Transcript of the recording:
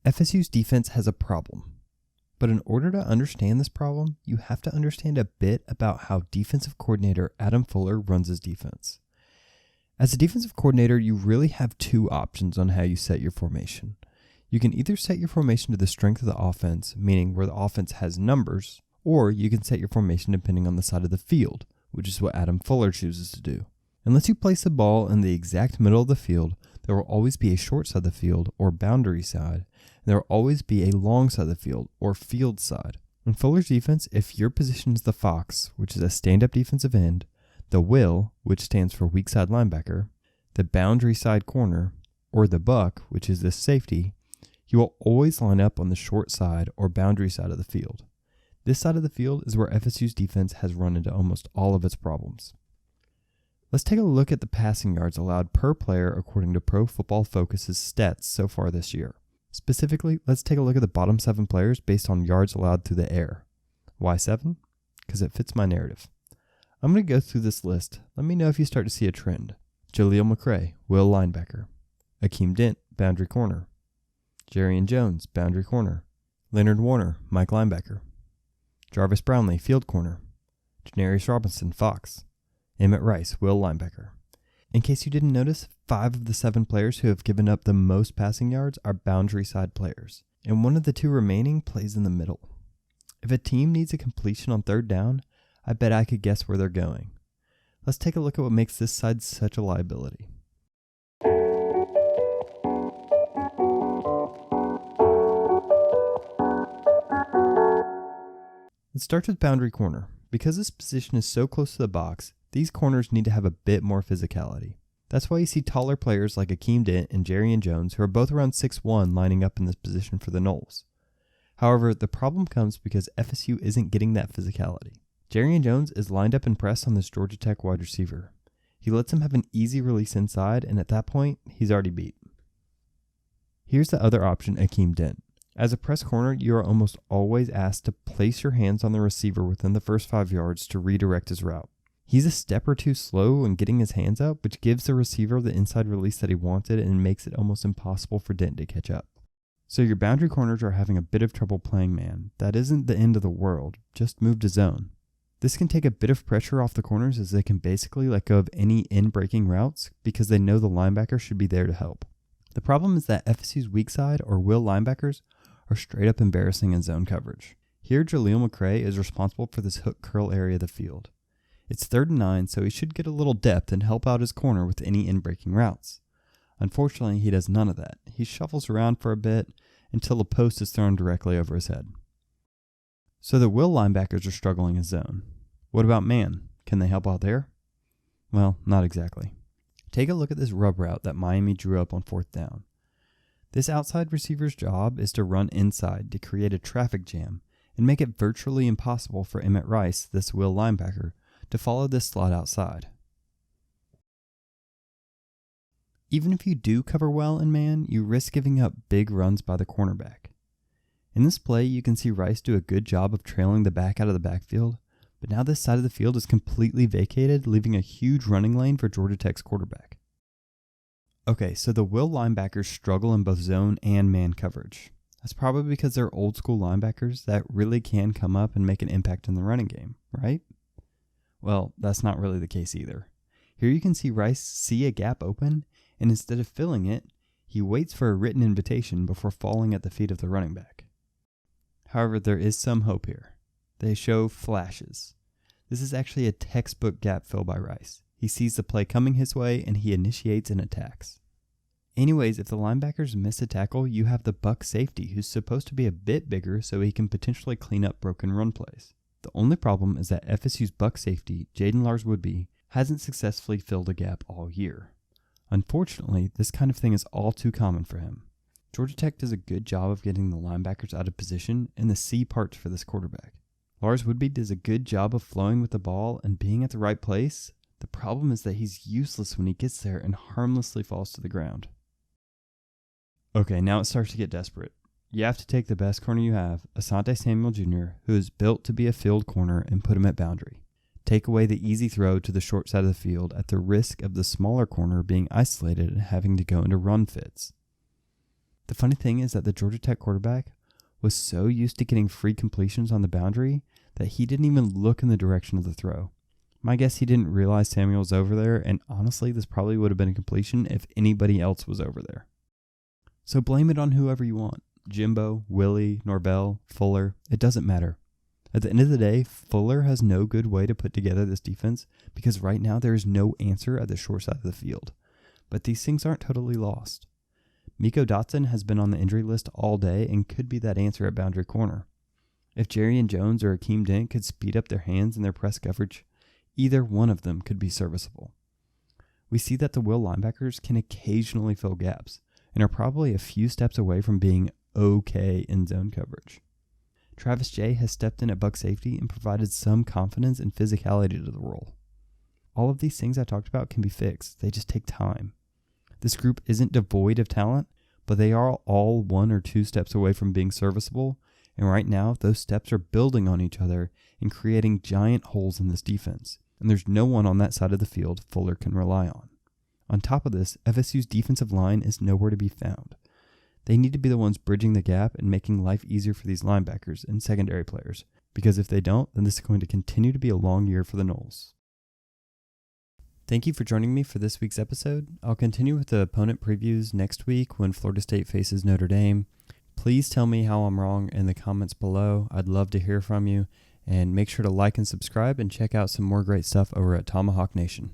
FSU's defense has a problem. But in order to understand this problem, you have to understand a bit about how defensive coordinator Adam Fuller runs his defense. As a defensive coordinator, you really have two options on how you set your formation. You can either set your formation to the strength of the offense, meaning where the offense has numbers, or you can set your formation depending on the side of the field, which is what Adam Fuller chooses to do. Unless you place the ball in the exact middle of the field, there will always be a short side of the field, or boundary side, and there will always be a long side of the field, or field side. In Fuller's defense, if your position is the Fox, which is a stand-up defensive end, the Will, which stands for weak side linebacker, the boundary side corner, or the Buck, which is the safety, you will always line up on the short side or boundary side of the field. This side of the field is where FSU's defense has run into almost all of its problems. Let's take a look at the passing yards allowed per player according to Pro Football Focus's stats so far this year. Specifically, let's take a look at the bottom 7 players based on yards allowed through the air. Why 7? Because it fits my narrative. I'm going to go through this list. Let me know if you start to see a trend. Jaleel McRae, Will linebacker. Akeem Dent, boundary corner. Jarian Jones, boundary corner. Leonard Warner, Mike linebacker. Jarvis Brownlee, field corner. Janarius Robinson, Fox. Emmett Rice, Will linebacker. In case you didn't notice, 5 of the 7 players who have given up the most passing yards are boundary side players, and one of the 2 remaining plays in the middle. If a team needs a completion on 3rd down, I bet I could guess where they're going. Let's take a look at what makes this side such a liability. It starts with boundary corner. Because this position is so close to the box, these corners need to have a bit more physicality. That's why you see taller players like Akeem Dent and Jarian Jones, who are both around 6'1", lining up in this position for the Noles. However, the problem comes because FSU isn't getting that physicality. Jarian Jones is lined up and pressed on this Georgia Tech wide receiver. He lets him have an easy release inside, and at that point, he's already beat. Here's the other option, Akeem Dent. As a press corner, you are almost always asked to place your hands on the receiver within the first 5 yards to redirect his route. He's a step or two slow in getting his hands out, which gives the receiver the inside release that he wanted and makes it almost impossible for Dent to catch up. So your boundary corners are having a bit of trouble playing man. That isn't the end of the world, just move to zone. This can take a bit of pressure off the corners as they can basically let go of any in-breaking routes because they know the linebacker should be there to help. The problem is that FSU's weak side or will linebackers are straight up embarrassing in zone coverage. Here, Jaleel McRae is responsible for this hook curl area of the field. It's 3rd and 9, so he should get a little depth and help out his corner with any in-breaking routes. Unfortunately, he does none of that. He shuffles around for a bit until a post is thrown directly over his head. So the will linebackers are struggling in zone. What about man? Can they help out there? Well, not exactly. Take a look at this rub route that Miami drew up on 4th down. This outside receiver's job is to run inside to create a traffic jam and make it virtually impossible for Emmett Rice, this will linebacker, to follow this slot outside. Even if you do cover well in man, you risk giving up big runs by the cornerback. In this play, you can see Rice do a good job of trailing the back out of the backfield, but now this side of the field is completely vacated, leaving a huge running lane for Georgia Tech's quarterback. Okay, so the will linebackers struggle in both zone and man coverage. That's probably because they're old school linebackers that really can come up and make an impact in the running game, right? Well, that's not really the case either. Here you can see Rice see a gap open, and instead of filling it, he waits for a written invitation before falling at the feet of the running back. However, there is some hope here. They show flashes. This is actually a textbook gap fill by Rice. He sees the play coming his way, and he initiates and attacks. Anyways, if the linebackers miss a tackle, you have the Buck safety, who's supposed to be a bit bigger so he can potentially clean up broken run plays. The only problem is that FSU's Buck safety, Jaden Lars-Woodby, hasn't successfully filled a gap all year. Unfortunately, this kind of thing is all too common for him. Georgia Tech does a good job of getting the linebackers out of position in the C parts for this quarterback. Lars-Woodby does a good job of flowing with the ball and being at the right place. The problem is that he's useless when he gets there and harmlessly falls to the ground. Okay, now it starts to get desperate. You have to take the best corner you have, Asante Samuel Jr., who is built to be a field corner, and put him at boundary. Take away the easy throw to the short side of the field at the risk of the smaller corner being isolated and having to go into run fits. The funny thing is that the Georgia Tech quarterback was so used to getting free completions on the boundary that he didn't even look in the direction of the throw. My guess, he didn't realize Samuel was over there, and honestly, this probably would have been a completion if anybody else was over there. So blame it on whoever you want. Jimbo, Willie, Norvell, Fuller, it doesn't matter. At the end of the day, Fuller has no good way to put together this defense because right now there is no answer at the short side of the field. But these things aren't totally lost. Miko Dotson has been on the injury list all day and could be that answer at boundary corner. If Jerry Jones or Akeem Dent could speed up their hands in their press coverage, either one of them could be serviceable. We see that the will linebackers can occasionally fill gaps and are probably a few steps away from being okay in zone coverage. Travis J has stepped in at buck safety and provided some confidence and physicality to the role. All of these things I talked about can be fixed. They just take time. This group isn't devoid of talent, but they are all 1 or 2 steps away from being serviceable, and right now those steps are building on each other and creating giant holes in this defense, and there's no one on that side of the field Fuller can rely on. On top of this, FSU's defensive line is nowhere to be found. They need to be the ones bridging the gap and making life easier for these linebackers and secondary players, because if they don't, then this is going to continue to be a long year for the Noles. Thank you for joining me for this week's episode. I'll continue with the opponent previews next week when Florida State faces Notre Dame. Please tell me how I'm wrong in the comments below. I'd love to hear from you. And make sure to like and subscribe and check out some more great stuff over at Tomahawk Nation.